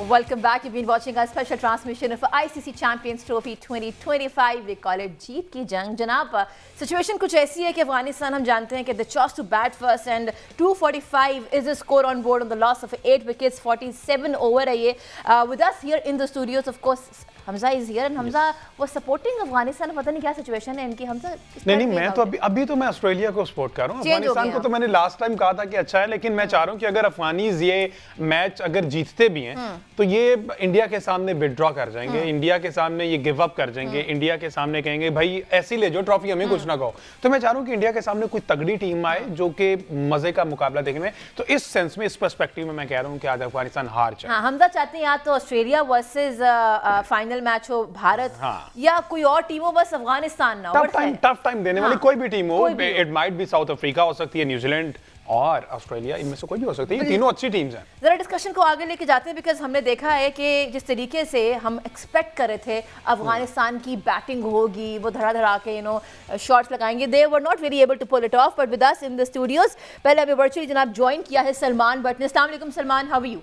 Welcome back. You've been watching our special transmission of ICC Champions Trophy 2025. We call it जीत की जंग. जनाब, situation कुछ ऐसी है कि अफगानिस्तान हम जानते हैं कि they chose to bat first and 245 is the score on board on the loss of 8 wickets, 47 over है ये. With us here in the studios, of course, Hamza is here and Hamza was supporting Afghanistan. पता नहीं क्या situation है इनकी. Hamza नहीं मैं तो अभी तो मैं ऑस्ट्रेलिया को सपोर्ट कर रहा हूँ. अफगानिस्तान को तो मैंने लास्ट टाइम कहा था कि अच्छा है, लेकिन मैं चाह रहा हूँ कि अगर अफगानीज ये मैच अगर जीतते भी हैं तो ये इंडिया के सामने विड्रॉ कर जाएंगे, इंडिया के सामने ये गिव अप कर जाएंगे, इंडिया के सामने कहेंगे भाई ऐसी ले जो ट्रॉफी, हमें कुछ ना कहो. तो मैं चाह रहा हूँ कि इंडिया के सामने कोई तगड़ी टीम आए जो कि मजे का मुकाबला देखने में. तो इस सेंस में, इस पर्सपेक्टिव में मैं कह रहा हूँ कि आज अफगानिस्तान हार जाए. हमजा चाहते हैं या तो ऑस्ट्रेलिया वर्सेस फाइनल मैच हो भारत, या कोई और टीम हो, बस अफगानिस्तान ना हो. टफ टाइम देने वाली कोई भी टीम हो. It might be south Africa हो सकती है, न्यूजीलैंड और ऑस्ट्रेलिया, इनमें से कोई भी हो सकती है. तीनों अच्छी टीम्स हैं. जरा डिस्कशन को आगे लेके जाते हैं, बिकॉज हमने देखा है कि जिस तरीके से हम एक्सपेक्ट कर रहे थे अफगानिस्तान की बैटिंग होगी, वो धड़ा के शॉट्स लगाएंगे, they were not very able to pull it off. But with us in the studios पहले हमें वर्चुअली जनाब ज्वाइन किया है सलमान भट्ट ने. अस्सलाम वालेकुम सलमान, हाउ आर यू?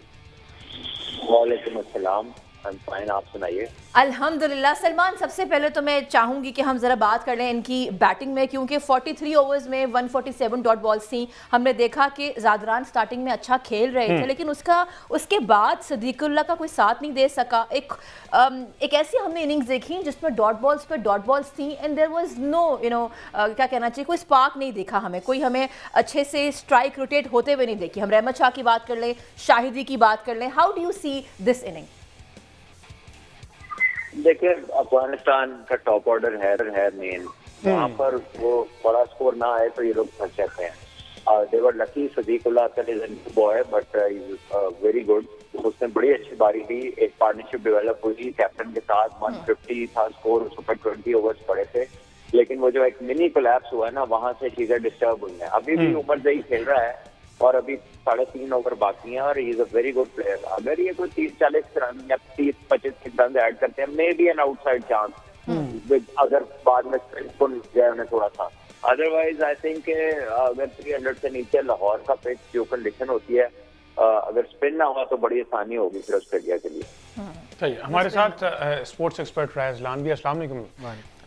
वालेकुम अस्सलाम, आई एम फाइन, आप सुनाइए. अल्हम्दुलिल्लाह. सलमान, सबसे पहले तो मैं चाहूंगी कि हम जरा बात कर लें इनकी बैटिंग में, क्योंकि 43 ओवर्स में 147 डॉट बॉल्स थी. हमने देखा कि ज़ादरान स्टार्टिंग में अच्छा खेल रहे थे, लेकिन उसके बाद सदीकुल्लाह का कोई साथ नहीं दे सका. एक ऐसी हमने इनिंग्स देखी जिसमें डॉट बॉल्स पे डॉट बॉल्स थी एंड देयर वाज नो क्या कहना चाहिए, कोई स्पार्क नहीं देखा हमें, कोई हमें अच्छे से स्ट्राइक रोटेट होते हुए नहीं देखी. हम रहमत शाह की बात कर लें, शाहिदी की बात कर लें. How do you see this inning? देखिए, अफगानिस्तान का टॉप ऑर्डर है मेन, वहाँ पर वो बड़ा स्कोर ना आए तो ये लोग फंस जाते हैं. They were lucky. Sediqullah is a new boy but very good. उसने बड़ी अच्छी बारी दी, एक पार्टनरशिप डेवलप हुई कैप्टन के साथ. 150 था स्कोर, उस पर 20 ओवर्स पड़े थे, लेकिन वो जो एक मिनी कोलैप्स हुआ है ना, वहां से चीजें डिस्टर्ब हुई हैं. अभी भी उमर जई खेल रहा है और अभी 3.5 ओवर बाकी हैं और ही is a very good player. अगर ये कोई 30-40 रन या 30-25 रन ऐड करते हैं, may be an outside chance, अगर बाद में स्पिन को जाए उन्हें थोड़ा सा. अदरवाइज आई थिंक अगर 300 से नीचे लाहौर का पिच जो कंडीशन होती है, अगर स्पिन ना हुआ तो बड़ी आसानी होगी फिर ऑस्ट्रेलिया के लिए. सही. हमारे साथ स्पोर्ट्स एक्सपर्ट अजलान भी. अस्सलाम वालेकुम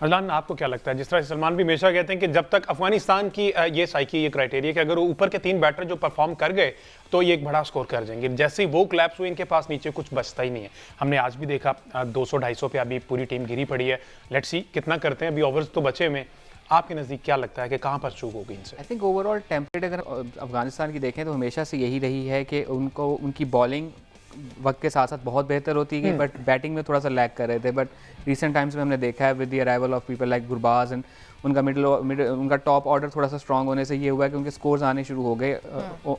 अजलान, आपको क्या लगता है, जिस तरह से सलमान भी हमेशा कहते हैं कि जब तक अफगानिस्तान की ये साइकी, ये क्राइटेरिया कि अगर वो ऊपर के 3 बैटर जो परफॉर्म कर गए तो ये एक बड़ा स्कोर कर जाएंगे, जैसे ही वो क्लैप्स हुए इनके पास नीचे कुछ बचता ही नहीं है. हमने आज भी देखा 200-250 पे अभी पूरी टीम गिरी पड़ी है. लेट्स सी कितना करते हैं, अभी ओवर्स तो बचे में. आपके नज़दीक क्या लगता है कि कहाँ पर चूक होगी इनसे? आई थिंक ओवरऑल टेम्पलेट अगर अफगानिस्तान की देखें तो हमेशा से यही रही है कि उनको उनकी बॉलिंग वक्त के साथ साथ बहुत बेहतर होती है, बट बैटिंग में थोड़ा सा लैग कर रहे थे. बट रिसेंट टाइम्स में हमने देखा है with the arrival of people like Gurbaz and उनका टॉप ऑर्डर थोड़ा सा स्ट्रांग होने से ये हुआ है कि उनके स्कोर्स आने शुरू हो गए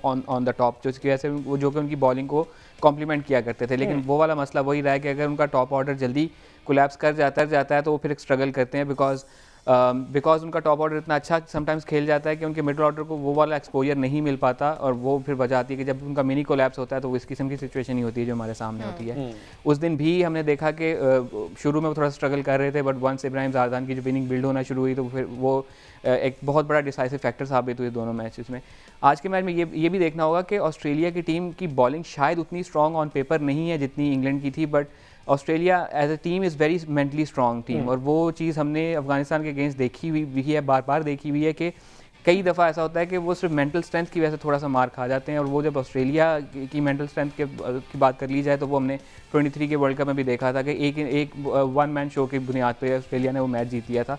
ऑन द टॉप, जिसकी वजह से वो जो कि उनकी बॉलिंग को कॉम्प्लीमेंट किया करते थे. लेकिन वो वाला मसला वही रहा है कि अगर उनका टॉप ऑर्डर जल्दी कोलैप्स कर जाता है तो वो फिर स्ट्रगल करते हैं, बिकॉज उनका टॉप ऑर्डर इतना अच्छा समटाइम्स खेल जाता है कि उनके मिडिल ऑर्डर को वो वाला एक्सपोजर नहीं मिल पाता, और वो फिर वजह आती है कि जब उनका मिनी कोलैप्स होता है तो वो इस किस्म की सिचुएशन ही होती है जो हमारे सामने होती है. उस दिन भी हमने देखा कि शुरू में वो थोड़ा स्ट्रगल कर रहे थे, बट वंस इब्राहिम ज़ारदान की जो विनिंग बिल्ड होना शुरू हुई तो फिर वो एक बहुत बड़ा डिसाइसिव फैक्टर साबित हुए दोनों मैचेस में. आज के मैच में ये भी देखना होगा कि ऑस्ट्रेलिया की टीम की बॉलिंग शायद उतनी स्ट्रॉन्ग ऑन पेपर नहीं है जितनी इंग्लैंड की थी, but Australia as a team is very mentally strong team. और वो चीज़ हमने अफगानिस्तान के अगेंस्ट देखी हुई है, बार बार देखी हुई है कि कई दफ़ा ऐसा होता है कि वो सिर्फ मेंटल स्ट्रेंथ की वजह से थोड़ा सा मार खा जाते हैं. और वो जब ऑस्ट्रेलिया की मेंटल स्ट्रेंथ की बात कर ली जाए तो वो हमने 23 के वर्ल्ड कप में भी देखा था कि एक वन मैन शो की बुनियाद पर ऑस्ट्रेलिया ने वो मैच जीत लिया था.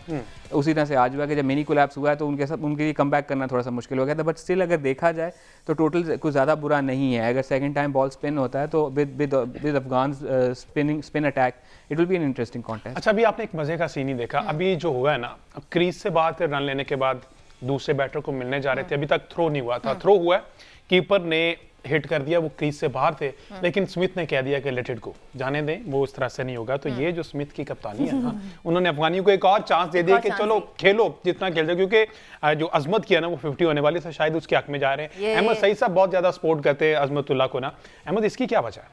उसी तरह से आज हुआ कि जब मिनी कोलैप्स हुआ है तो उनके लिए कम बैक करना थोड़ा सा मुश्किल हो गया था. बट स्टिल अगर देखा जाए तो टोटल कुछ ज़्यादा बुरा नहीं है. अगर सेकंड टाइम बॉल स्पिन होता है तो with Afghan spin attack it will be an interesting contest. अच्छा, अभी आपने एक मजे का सीन ही देखा. अभी जो हुआ है ना, क्रीज से बाहर फिर रन लेने के बाद दूसरे बैटर को मिलने जा रहे थे, अभी तक थ्रो नहीं हुआ था. थ्रो हुआ है, कीपर ने हिट कर दिया, वो क्रीज से बाहर थे, लेकिन स्मिथ ने कह दिया कि लेट इट गो, जाने दें, वो उस तरह से नहीं होगा. तो ये जो स्मिथ की कप्तानी है ना, उन्होंने अफगानियों को एक और चांस दे दिया कि चलो खेलो जितना खेल जाओ, क्योंकि जो अजमत किया ना वो 50 होने वाली था, शायद उसके हक में जा रहे हैं. अहमद सईद साहब बहुत ज्यादा सपोर्ट करते हैं अजमतुल्लाह को ना. अहमद, इसकी क्या वजह है?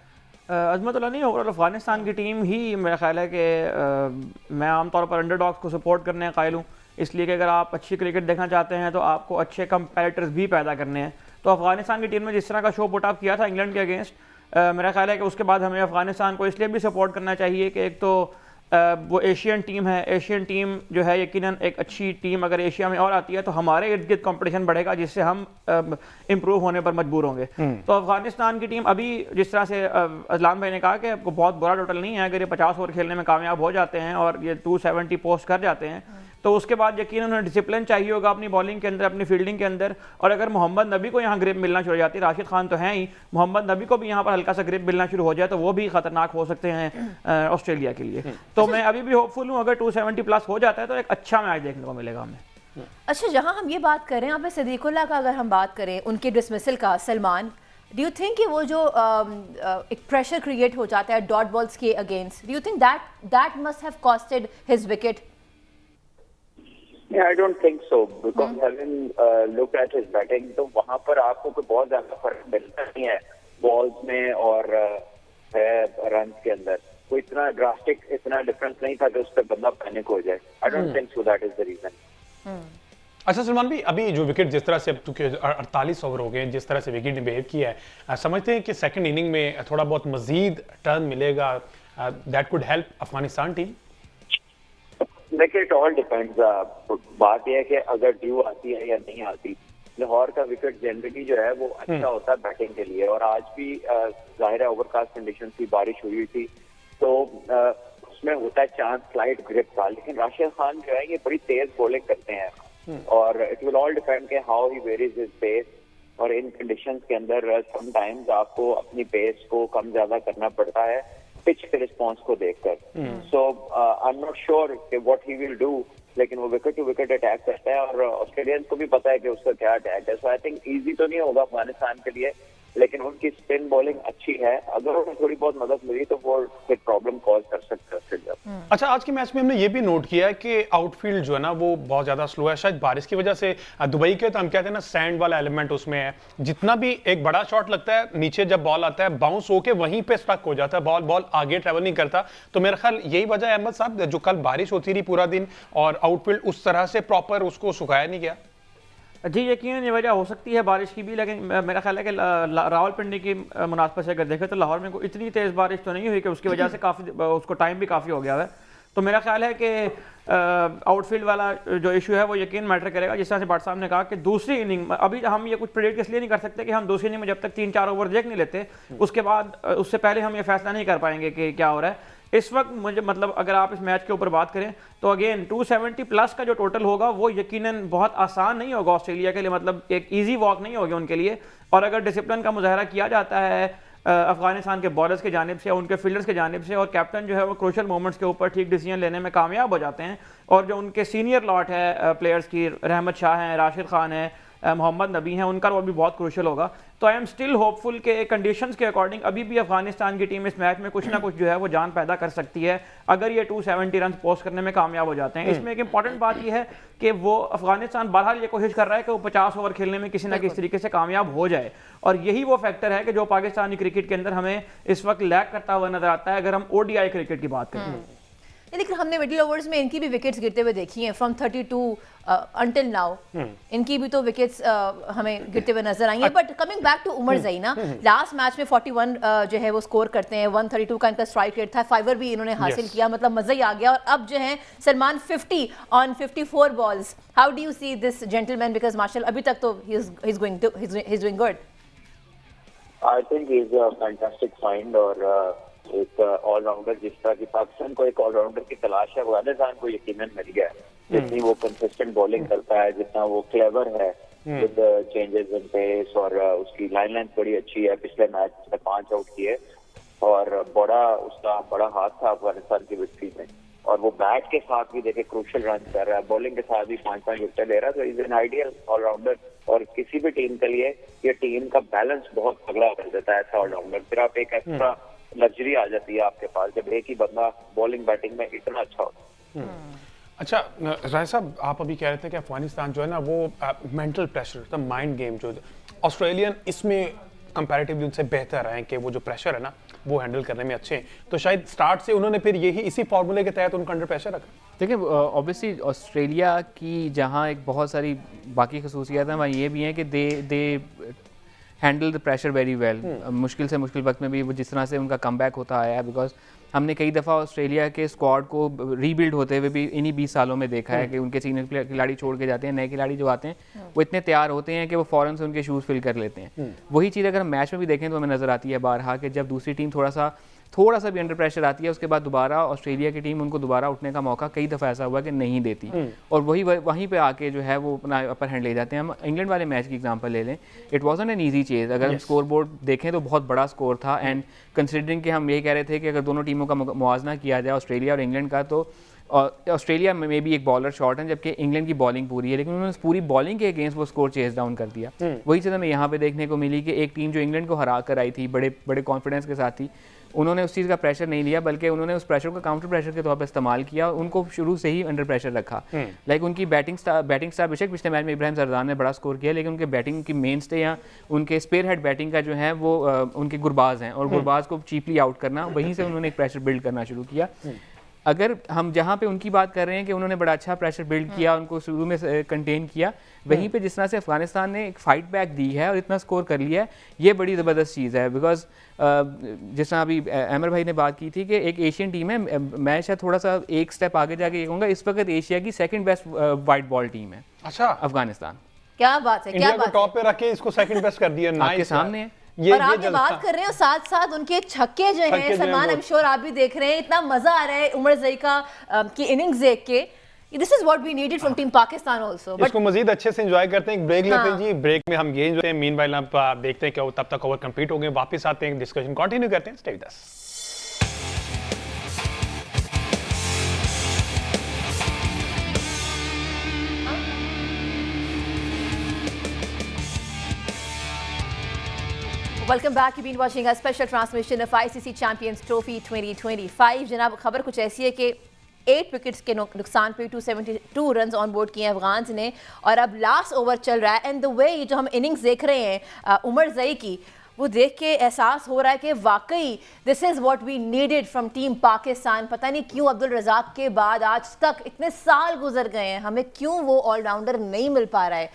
अजमतुल्लाह नहीं, ओवरऑल अफगानिस्तान की टीम ही मेरा ख्याल है कि मैं आमतौर पर अंडरडॉग्स को सपोर्ट करने कायल हूँ, इसलिए कि अगर आप अच्छी क्रिकेट देखना चाहते हैं तो आपको अच्छे कंपेटिटर्स भी पैदा करने हैं. तो अफगानिस्तान की टीम ने जिस तरह का शो पुट अप किया था इंग्लैंड के अगेंस्ट, मेरा ख्याल है कि उसके बाद हमें अफगानिस्तान को इसलिए भी सपोर्ट करना चाहिए कि एक तो वो एशियन टीम है, एशियन टीम जो है यकीनन एक अच्छी टीम अगर एशिया में और आती है तो हमारे इर्द गिर्द कॉम्पिटिशन बढ़ेगा, जिससे हम इम्प्रूव होने पर मजबूर होंगे। तो अफगानिस्तान की टीम अभी जिस तरह से अजलान भाई ने कहा कि बहुत बुरा टोटल नहीं है, अगर ये 50 ओवर खेलने में कामयाब हो जाते हैं और ये 270 पोस्ट कर जाते हैं तो उसके बाद यकीन उन्हें डिसिप्लिन चाहिए होगा अपनी बॉलिंग के अंदर, अपनी फील्डिंग के अंदर। और अगर मोहम्मद नबी को यहाँ ग्रिप मिलना शुरू हो जाती है, राशिद खान तो हैं ही, मोहम्मद नबी को भी यहाँ पर हल्का सा ग्रिप मिलना शुरू हो जाए तो वो भी खतरनाक हो सकते हैं ऑस्ट्रेलिया के लिए। तो मैं अभी भी होपफुल हूँ, अगर 270 प्लस हो जाता है तो एक अच्छा मैच देखने को मिलेगा हमें। अच्छा, जहां हम ये बात कर रहे हैं यहाँ पे सिद्दीकुल्लाह का अगर हम बात करें उनके डिसमिसल का, सलमान, डू यू थिंक कि वो जो एक प्रेशर क्रिएट हो जाता है डॉट बॉल्स के against, do you think that must have costed his wicket? Yeah, I don't think so because having looked at his batting, तो वहाँ पर आपको कोई बहुत ज्यादा फर्क मिलता नहीं है बॉल्स में और रन के अंदर, कोई इतना ड्रास्टिक इतना डिफरेंस नहीं था कि उस पर बंदा पैनिक हो जाए। I don't think so that is the reason। अच्छा सलमान भाई, अभी जो विकेट जिस तरह से अब चूंकि 48 ओवर हो गए, जिस तरह से विकेट ने बिहेव किया है, समझते हैं कि सेकंड इनिंग में थोड़ा बहुत मजीद टर्न मिलेगा, that could help Afghanistan team? देखिए, इट ऑल डिपेंड्स। बात यह है कि अगर ड्यू आती है या नहीं आती, लाहौर का विकेट जनरली जो है वो अच्छा होता है बैटिंग के लिए, और आज भी जाहिर है ओवरकास्ट कंडीशन थी, बारिश हुई थी, तो उसमें होता है चांस स्लाइड ग्रिप का। लेकिन राशिद खान जो है ये बड़ी तेज बॉलिंग करते हैं और इट विल ऑल डिपेंड के how he varies his pace, और इन कंडीशंस के अंदर समटाइम्स आपको अपनी पेस को कम ज्यादा करना पड़ता है पिच के रिस्पॉन्स को देखकर। सो आई एम नॉट श्योर कि व्हाट ही विल डू, लेकिन वो विकेट टू विकेट अटैक करता है और ऑस्ट्रेलियंस को भी पता है कि उसका क्या अटैक है। सो आई थिंक इजी तो नहीं होगा अफगानिस्तान के लिए, लेकिन उनकी स्पिन बॉलिंग अच्छी है, अगर उन्हें थोड़ी बहुत मदद मिली तो वो फिर प्रॉब्लम कॉज कर सकते हैं ऑस्ट्रेलिया। अच्छा, आज के मैच में हमने ये भी नोट किया है कि आउटफील्ड जो है ना वो बहुत ज्यादा स्लो है, शायद बारिश की वजह से। दुबई के तो हम कहते हैं ना सैंड वाला एलिमेंट उसमें है, जितना भी एक बड़ा शॉट लगता है नीचे जब बॉल आता है बाउंस होके वहीं पे स्टक हो जाता है, बॉल आगे ट्रेवल नहीं करता। तो मेरा ख्याल यही वजह है अहमद साहब, जो कल बारिश होती रही पूरा दिन और आउटफील्ड उस तरह से प्रॉपर उसको सुखाया नहीं गया। जी यकीनन ये वजह हो सकती है बारिश की भी, लेकिन मेरा ख्याल है कि रावलपिंडी की मुनासबत से अगर देखें तो लाहौर में कोई इतनी तेज़ बारिश तो नहीं हुई कि उसकी वजह से काफ़ी उसको टाइम भी काफ़ी हो गया है। तो मेरा ख्याल है कि आउटफील्ड वाला जो इशू है वो यकीन मैटर करेगा। जिस तरह से भाट साहब ने कहा कि दूसरी इनिंग, अभी हम ये कुछ प्रेडिक्ट इसलिए नहीं कर सकते कि हम दूसरी इनिंग में जब तक 3-4 ओवर देख नहीं लेते उसके बाद उससे पहले हम ये फैसला नहीं कर पाएंगे कि क्या हो रहा है इस वक्त। मुझे मतलब अगर आप इस मैच के ऊपर बात करें तो अगेन 270 प्लस का जो टोटल होगा वो यकीनन बहुत आसान नहीं होगा ऑस्ट्रेलिया के लिए, मतलब एक इजी वॉक नहीं होगी उनके लिए। और अगर डिसिप्लिन का मुजाहरा किया जाता है अफगानिस्तान के बॉलर्स की जानिब से, उनके फील्डर्स की जानिब से, और कैप्टन जो है वो क्रूशल मोमेंट्स के ऊपर ठीक डिसीजन लेने में कामयाब हो जाते हैं, और जो उनके सीनियर लॉट है प्लेयर्स की, रहमत शाह हैं, राशिद खान है, मोहम्मद नबी हैं, उनका रोल भी बहुत क्रूशल होगा। तो आई एम स्टिल होपफुल के कंडीशंस के अकॉर्डिंग अभी भी अफगानिस्तान की टीम इस मैच में कुछ ना कुछ जो है वो जान पैदा कर सकती है अगर ये 270 रन पोस्ट करने में कामयाब हो जाते हैं। इसमें एक इंपॉर्टेंट बात यह है कि वो अफगानिस्तान बहरहाल ये कोशिश कर रहा है कि वो 50 ओवर खेलने में किसी ना किसी तरीके से कामयाब हो जाए, और यही वो फैक्टर है कि जो पाकिस्तानी क्रिकेट के अंदर हमें इस वक्त लैग करता हुआ नजर आता है अगर हम ODI क्रिकेट की बात करें। लेकिन हमने मिडिल ओवर्स में इनकी भी विकेट्स गिरते हुए देखी हैं फ्रॉम 32 अंटिल नाउ, इनकी भी तो विकेट्स हमें गिरते हुए नजर आई हैं। But coming back to Omarzai ना, लास्ट मैच में 41 जो है वो स्कोर करते हैं, 132 का इनका स्ट्राइक रेट था, 5 भी इन्होंने हासिल किया, मतलब मजा ही आ गया। और अब जो है Salman 50 on 54 balls, how do you see this gentleman, because Marshall अभी तक तो he is doing good. I think he is a fantastic find, और एक ऑलराउंडर जिस तरह की पाकिस्तान को एक ऑलराउंडर की तलाश है, अफगानिस्तान को यकीनन मिल गया है। जितनी वो कंसिस्टेंट बॉलिंग करता है, जितना वो क्लेवर है विद चेंजेस इन पेस, और उसकी लाइन लेंथ बड़ी अच्छी है। पिछले मैच में 5 आउट किए और उसका बड़ा हाथ था अफगानिस्तान की विक्ट्री में, और वो बैट के साथ भी देखे क्रूशल रन कर रहा है, बॉलिंग के साथ भी 5-5 विकेट ले रहा है। तो इज एन आइडियल ऑलराउंडर, और किसी भी टीम के लिए ये टीम का बैलेंस बहुत तगड़ा कर देता है ऐसा ऑलराउंडर। फिर आप एक एक्स्ट्रा लग्जरी आ जाती है आपके पास जब एक ही बंदा बॉलिंग बैटिंग में इतना अच्छा होता है। अच्छा राय साहब, आप अभी कह रहे थे कि अफगानिस्तान जो है ना वो mental pressure, the mind game, जो ऑस्ट्रेलियन इसमें कंपैरेटिवली उनसे बेहतर है कि वो जो प्रेशर है ना वो हैंडल करने में अच्छे हैं। तो शायद स्टार्ट से उन्होंने फिर यही इसी फॉर्मूले के तहत उनको अंडर प्रेशर रखा। देखिए ऑब्वियसली ऑस्ट्रेलिया की जहाँ एक बहुत सारी बाकी खसूसियात हैं, वहाँ ये भी हैं कि they handle the pressure very well. मुश्किल से मुश्किल वक्त में भी वो जिस तरह से उनका कमबैक होता आया है, बिकॉज हमने कई दफ़ा ऑस्ट्रेलिया के स्क्वाड को रीबिल्ड होते हुए भी इन्हीं 20 सालों में देखा है कि उनके सीनियर खिलाड़ी छोड़ के जाते हैं, नए खिलाड़ी जो आते हैं वो इतने तैयार होते हैं कि वो फ़ौरन से उनके शूज़ फिल कर लेते हैं। वही चीज़ अगर हम मैच में भी देखें तो हमें नज़र आती है बारहा कि जब दूसरी टीम थोड़ा सा भी अंडर प्रेशर आती है, उसके बाद दोबारा ऑस्ट्रेलिया की टीम उनको दोबारा उठने का मौका कई दफ़ा ऐसा हुआ कि नहीं देती, और वहीं पे आके जो है वो अपना अपर हैंड ले जाते हैं। हम इंग्लैंड वाले मैच की एग्जांपल ले लें, it wasn't an easy Chase. अगर हम स्कोर बोर्ड देखें तो बहुत बड़ा स्कोर था, एंड कंसिडरिंग कि हम ये कह रहे थे कि अगर दोनों टीमों का मुआवजा किया जाए ऑस्ट्रेलिया और इंग्लैंड का, तो ऑस्ट्रेलिया में भी एक बॉलर शॉर्ट है जबकि इंग्लैंड की बॉलिंग पूरी है, लेकिन उन्होंने पूरी बॉलिंग के अगेंस्ट वो स्कोर चेज डाउन कर दिया। वही चीज़ हमें यहाँ पे देखने को मिली कि एक टीम जो इंग्लैंड को हरा कर आई थी बड़े बड़े कॉन्फिडेंस के साथ थी, उन्होंने उस चीज़ का प्रेशर नहीं लिया, बल्कि उन्होंने उस प्रेशर को काउंटर प्रेशर के तौर पर इस्तेमाल किया, उनको शुरू से ही अंडर प्रेशर रखा। लाइक उनकी बैटिंग स्टार बेशक पिछले मैच में इब्राहिम जरदान ने बड़ा स्कोर किया, लेकिन उनके बैटिंग की मेन स्टे या उनके स्पेयर हेड बैटिंग का जो है वो उनके गुरबाज हैं, और गुरबाज को चीपली आउट करना, वहीं से उन्होंने एक प्रेशर बिल्ड करना शुरू किया। अगर हम जहाँ पे उनकी बात कर रहे हैं कि उन्होंने बड़ा अच्छा प्रेशर बिल्ड किया, उनको शुरू में कंटेन किया, वहीं पे जिस तरह से अफगानिस्तान ने एक फाइट बैक दी है और इतना स्कोर कर लिया है, ये बड़ी ज़बरदस्त चीज़ है। बिकॉज जिस तरह अभी अमर भाई ने बात की थी कि एक एशियन टीम है, मैं शायद थोड़ा सा एक स्टेप आगे जाके ये कहूँगा, इस वक्त एशिया की second best white ball team है। अच्छा, अफगानिस्तान। क्या बात है, इंडिया को टॉप पे रख के इसको सेकंड बेस्ट कर दिया। आपके सामने है। और आप ये बात कर रहे हो, साथ साथ उनके छक्के जो हैं सलमान, आई एम श्योर आप भी देख रहे हैं, इतना मजा आ रहा है उमर ज़ई की इनिंग्स देख के। This is what we needed from team Pakistan also. इसको मजीद अच्छे से एंजॉय करते हैं, एक ब्रेक लेते हैं जी। ब्रेक में हम ये एंजॉय करते हैं, मीनवाइल आप देखते हैं कि तब तक ओवर कंप्लीट हो गए, वापस आते हैं, डिस्कशन कंटिन्यू करते हैं। Stay with us. Welcome back, you been watching a special transmission of ICC champions trophy 2025। जनाब, खबर कुछ ऐसी है कि 8 विकेट्स के नुकसान पे 272 रन ऑन बोर्ड किए हैं अफगान्स ने, और अब लास्ट ओवर चल रहा है। एंड द वे जो हम इनिंग्स देख रहे हैं उमर ज़ई की, वो देख के एहसास हो रहा है कि वाकई this is what we needed from team Pakistan. पता नहीं क्यों अब्दुल रज़ाक के बाद आज तक इतने साल गुजर गए हैं, हमें क्यों वो ऑलराउंडर नहीं मिल पा रहा है।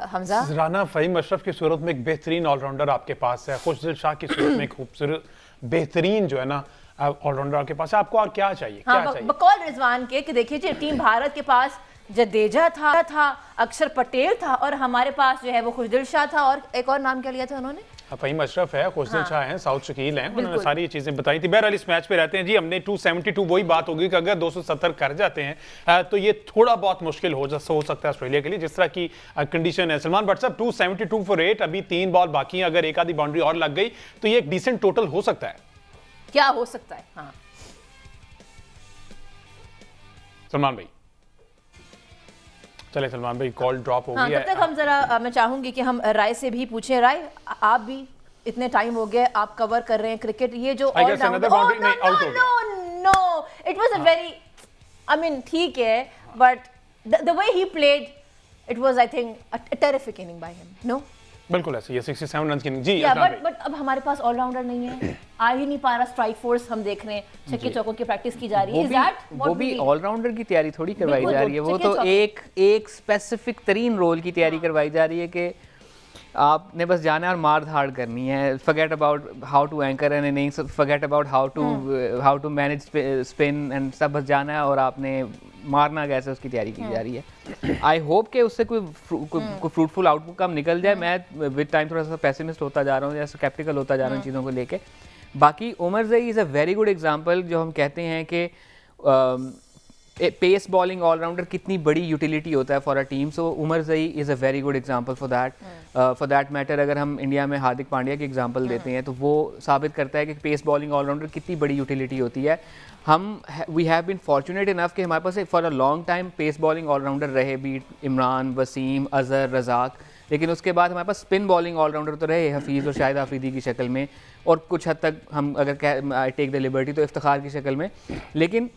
हमजा, राना फ़हीम अशरफ की सूरत में एक बेहतरीन ऑलराउंडर आपके पास है, खुशदिल शाह की सूरत में खूबसूरत बेहतरीन जो है ना ऑलराउंडर आपके पास है। आपको क्या चाहिए? हाँ, क्या चाहिए? बकौल रिजवान के कि देखिए जी, टीम भारत के पास जडेजा था, अक्षर पटेल था, और हमारे पास जो है वो खुशदिल शाह था, और एक और नाम क्या लिया था उन्होंने? फ़हीम अशरफ है, खुशदिल शाह हैं, साउथ शकील हैं, उन्होंने सारी चीजें बताई थी। बहरहाल इस मैच पे रहते हैं जी। हमने 272 वही बात होगी कि अगर 270 कर जाते हैं तो ये थोड़ा बहुत मुश्किल हो सकता है ऑस्ट्रेलिया के लिए, जिस तरह की कंडीशन है। सलमान भट्ट साहब, 272 फॉर 8, अभी 3 बॉल बाकी हैं, अगर एक आधी बाउंड्री और लग गई तो ये एक डिसेंट टोटल हो सकता है। क्या हो सकता है? हाँ सलमान भाई, चले सलमान भाई, कॉल ड्रॉप हो गई है। तब तक हम जरा मैं चाहूंगी कि हम राय से भी पूछें। राय, आप भी इतने टाइम हो गए, आप कवर कर रहे हैं क्रिकेट, ये जो all rounder, no, it was a very, I mean ठीक है, but the way he played, it was I think a terrific inning by him. No, बिल्कुल ऐसे, ये 67 रन की जी। बट अब हमारे पास ऑलराउंडर नहीं है, आ ही नहीं पा रहा। स्ट्राइक फोर्स हम देख रहे हैं, छक्के चौकों की प्रैक्टिस की जा रही है। वो भी ऑलराउंडर की तैयारी थोड़ी करवाई जा रही है, वो तो एक स्पेसिफिक तरीन रोल की तैयारी करवाई जा रही है कि आपने बस जाना है और मार धाड़ करनी है। Forget about how to anchor an innings, forget about how to manage spin and सब, बस जाना है और आपने मारना कैसे, उसकी तैयारी की जा रही है। आई होप कि उससे कोई फ्रूटफुल आउटकम निकल जाए। मैं विद टाइम थोड़ा सा पेसिमिस्ट होता जा रहा हूँ या स्केप्टिकल होता जा रहा हूँ चीज़ों को लेके। बाकी Omarzai is a very good example, जो हम कहते हैं कि पेस बॉलिंग ऑलराउंडर कितनी बड़ी यूटिलिटी होता है for a team. So Omarzai is a very good example for that matter. अगर हम इंडिया में हार्दिक पांड्या की एग्जांपल देते हैं तो वो साबित करता है कि पेस बॉलिंग ऑलराउंडर कितनी बड़ी यूटिलिटी होती है। We have been fortunate enough कि हमारे पास for a long time pace bowling allrounder रहे, बीट इमरान, वसीम, अजहर, रज़ाक, लेकिन उसके बाद हमारे पास स्पिन बॉलिंग ऑलराउंडर तो रहे हफीज़ और शाहिद आफरीदी की शक्ल में, और कुछ हद तक हम अगर आई टेक द लिबर्टी तो इफ्तिखार की शक्ल में। लेकिन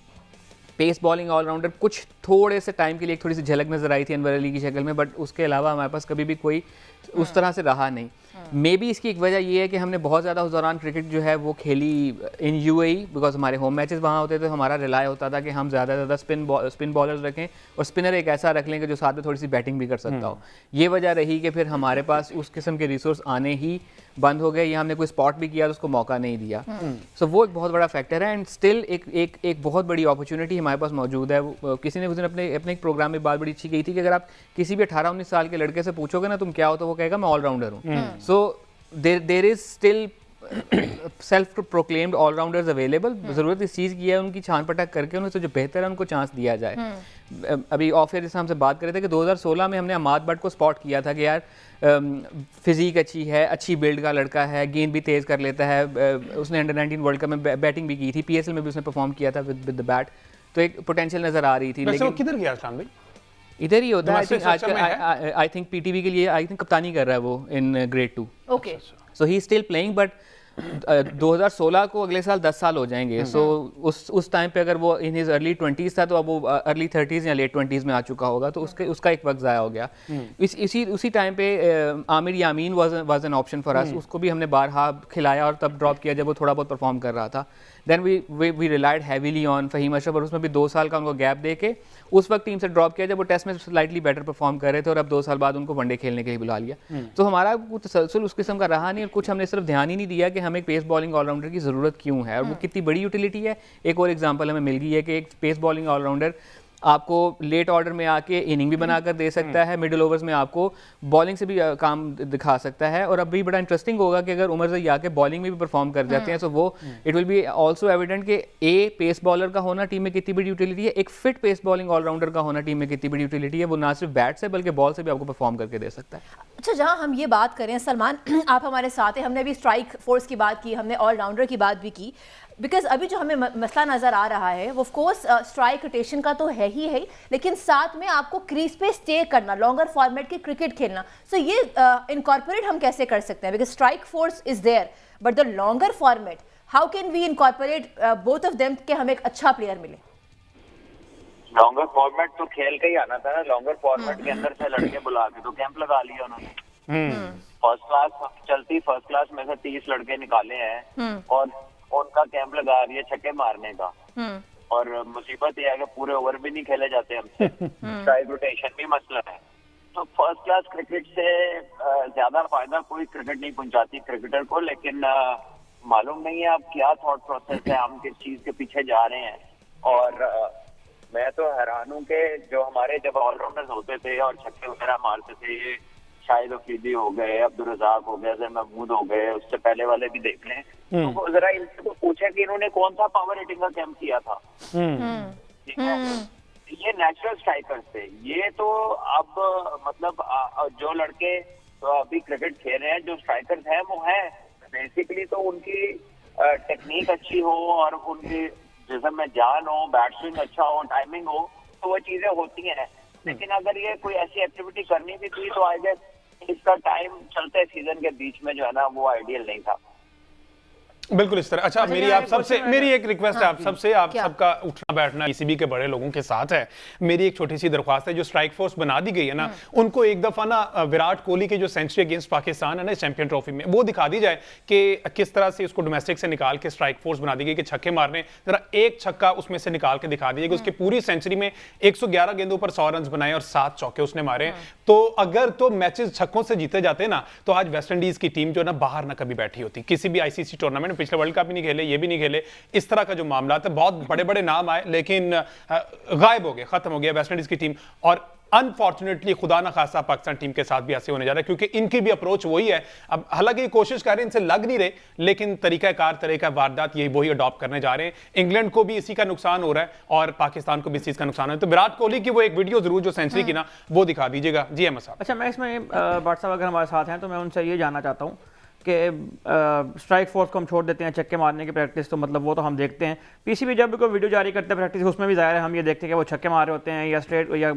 पेस बॉलिंग ऑलराउंडर कुछ थोड़े से टाइम के लिए एक थोड़ी सी झलक नजर आई थी अनवर अली की शक्ल में, बट उसके अलावा हमारे पास कभी भी कोई उस तरह से रहा नहीं। मे बी इसकी एक वजह ये है कि हमने बहुत ज़्यादा उस दौरान क्रिकेट जो है वो खेली इन यूएई, बिकॉज हमारे होम मैचेस वहाँ होते थे, हमारा रिलाय होता था कि हम ज़्यादा से ज़्यादा स्पिन बॉलर्स रखें और स्पिनर एक ऐसा रख लेंगे जो साथ में थोड़ी सी बैटिंग भी कर सकता हो। ये वजह रही कि फिर हमारे पास उस किस्म के रिसोर्स आने ही बंद हो गए, या हमने कोई स्पॉट भी किया तो उसको मौका नहीं दिया। सो वो एक बहुत बड़ा फैक्टर है, एंड स्टिल एक बहुत बड़ी अपॉर्चुनिटी हमारे पास मौजूद है। किसी ने उस दिन अपने एक प्रोग्राम में बात बड़ी अच्छी कही थी कि अगर आप किसी भी 18-19 साल के लड़के से पूछोगे ना तुम क्या हो, तो वो कहेगा मैं ऑलराउंडर हूँ। So there is still self proclaimed all rounders available. ज़रूरत इस चीज़ की है उनकी छान पटक करके उन्हें जो बेहतर है उनको चांस दिया जाए। अभी ऑफ एयर जैसे हमसे बात कर रहे थे कि 2016 में हमने अमाद बट को स्पॉट किया था कि यार फिजिक अच्छी है, अच्छी बिल्ड का लड़का है, गेंद भी तेज़ कर लेता है, उसने अंडर 19 वर्ल्ड कप में बैटिंग भी की थी, PSL में भी उसने परफॉर्म किया था विद द बैट, तो एक पोटेंशियल नज़र आ रही थी। लेकिन लेकिन किधर गया शान भाई? इधर ही होता है। Domestic आई थिंक PTV के लिए आई थिंक कप्तानी कर रहा है वो in grade 2। Okay, so he still playing, but 2016 को अगले साल 10 साल हो जाएंगे। सो उस टाइम पे अगर वो इन हिज अर्ली 20s था तो अब वो अर्ली 30s या लेट 20s में आ चुका होगा, तो उसका एक वक्त ज़ाया हो गया। उसी टाइम पे Aamir Yamin was an option for us. उसको भी हमने बारहा खिलाया और तब ड्रॉप किया जब वो थोड़ा बहुत परफॉर्म कर रहा था। Then we relied heavily on Faheem Ashraf, और उसमें भी 2 साल का उनको गैप दे के उस वक्त टीम से ड्रॉप किया जब वो टेस्ट में स्लाइटली बेटर परफॉर्म कर रहे थे, और अब 2 साल बाद उनको वनडे खेलने के लिए बुला लिया। तो हमारा कुछ तसलसल उस किस्म का रहा नहीं, और कुछ हमने सिर्फ ध्यान ही नहीं दिया कि हमें एक पेस बॉलिंग ऑलराउंडर की ज़रूरत क्यों है और वो कितनी बड़ी यूटिलिटी है। एक और एग्जांपल हमें मिल गई है कि एक पेस बॉलिंग ऑलराउंडर आपको लेट ऑर्डर में आके इनिंग भी बनाकर दे सकता है, मिडिल ओवर्स में आपको बॉलिंग से भी काम दिखा सकता है, और अब भी बड़ा इंटरेस्टिंग होगा कि अगर उमर ज़ई आके बॉलिंग में भी परफॉर्म कर जाते हैं, सो वो it will be also evident कि पेस बॉलर का होना टीम में कितनी बड़ी यूटिलिटी है, एक फिट पेस बॉलिंग ऑलराउंडर का होना टीम में कितनी बड़ी यूटिलिटी है। वो ना सिर्फ बैट से बल्कि बॉल से भी आपको परफॉर्म करके दे सकता है। अच्छा, जहां हम ये बात करें सलमान, आप हमारे साथ हैं, हमने अभी स्ट्राइक फोर्स की बात की, हमने ऑलराउंडर की बात भी की, बिकॉज अभी जो हमें मसला नज़र आ रहा है वो ऑफ कोर्स स्ट्राइक रोटेशन का तो है ही, लेकिन साथ में आपको क्रीज पे स्टे करना, लॉन्गर फॉर्मेट की क्रिकेट खेलना। सो ये इनकॉर्पोरेट हम कैसे कर सकते हैं? Because strike force is there but the longer format, how can we incorporate both of them कि हमें एक अच्छा प्लेयर मिले? लॉन्गर फॉर्मेट तो खेल के ही आना था ना। लॉन्गर फॉर्मेट के अंदर से लड़के बुला के तो कैंप लगा लिया उन्होंने। फर्स्ट क्लास में से 30 लड़के निकाले हैं और उनका कैंप लगा रही है छक्के मारने का। और मुसीबत यह है कि पूरे ओवर भी नहीं खेले जाते हमसे, स्ट्राइक रोटेशन भी मसला है। तो फर्स्ट क्लास क्रिकेट से ज्यादा फायदा कोई क्रिकेट नहीं पहुंचाती क्रिकेटर को, लेकिन मालूम नहीं है अब क्या थॉट प्रोसेस है, हम किस चीज के पीछे जा रहे हैं। और मैं तो हैरान हूँ कि जो हमारे जब ऑलराउंडर्स होते थे और छक्के वगैरह मारते थे, ये शाहिद अफरीदी हो गए, अब्दुल रज़ाक हो गए, अजहर महमूद हो गए, उससे पहले वाले भी देख लें, तो जरा इनसे तो पूछे कि इन्होंने कौन सा पावर हिटिंग का कैंप किया था। ठीक है, ये नेचुरल स्ट्राइकर्स थे। ये तो अब मतलब जो लड़के तो अभी क्रिकेट खेल रहे हैं, जो स्ट्राइकर्स हैं वो हैं बेसिकली, तो उनकी टेक्निक अच्छी हो और उनकी जिस्म में जान हो, बैट स्विंग अच्छा हो, टाइमिंग हो, तो वो चीजें होती हैं। लेकिन अगर ये कोई ऐसी एक्टिविटी करनी भी थी तो आई गेस इसका टाइम चलते सीजन के बीच में जो है ना वो आइडियल नहीं था। बिल्कुल इस तरह। अच्छा, मेरी एक रिक्वेस्ट है आप सबसे, आप सबका उठना बैठना ECB के बड़े लोगों के साथ है। मेरी एक छोटी सी दरख्वास्त है, जो स्ट्राइक फोर्स बना दी गई है ना, उनको एक दफा ना विराट कोहली की जो सेंचुरी अगेंस्ट पाकिस्तान है ना चैंपियन ट्रॉफी में, वो दिखा दी जाए कि किस तरह से उसको डोमेस्टिक से निकाल के स्ट्राइक फोर्स बना दी गई कि छक्के मारने, जरा एक छक्का उसमें से निकाल के दिखा दिया कि उसकी पूरी सेंचुरी में 111 गेंदों पर 100 रन बनाए और 7 चौके उसने मारे। तो अगर तो मैचेस छक्कों से जीते जाते ना, तो आज वेस्ट इंडीज की टीम जो ना बाहर ना कभी बैठी होती किसी भी ICC टूर्नामेंट में। पिछले वर्ल्ड कप भी नहीं खेले, ये भी नहीं खेले। इस तरह का जो मामला था, बहुत बड़े बड़े नाम आए लेकिन गायब हो गए, खत्म हो गया वेस्ट इंडीज की टीम। और अनफॉर्चुनेटली खुदा ना खासा पाकिस्तान टीम के साथ भी ऐसे होने जा रहा है, क्योंकि इनकी भी अप्रोच वही है। अब हालांकि कोशिश कर रहे हैं, इनसे लग नहीं रहे, लेकिन तरीका वारदात यही वही अडॉप्ट करने जा रहे हैं। इंग्लैंड को भी इसी का नुकसान हो रहा है और पाकिस्तान को भी इस चीज का नुकसान है। तो विराट कोहली की वो एक वीडियो जरूर जो सेंचुरी की ना, वो दिखा दीजिएगा। जी अहमद साहब। अच्छा, मैं इसमें भाट साहब अगर हमारे साथ हैं तो मैं उनसे ये जानना चाहता हूँ कि स्ट्राइक फोर्स को हम छोड़ देते हैं छक्के मारने की प्रैक्टिस, तो मतलब वो तो हम देखते हैं। पीसीबी जब भी कोई वीडियो जारी करता है प्रैक्टिस, उसमें भी ज़ाहिर है हम ये देखते हैं कि वो छक्के मार रहे होते हैं या स्ट्रेट या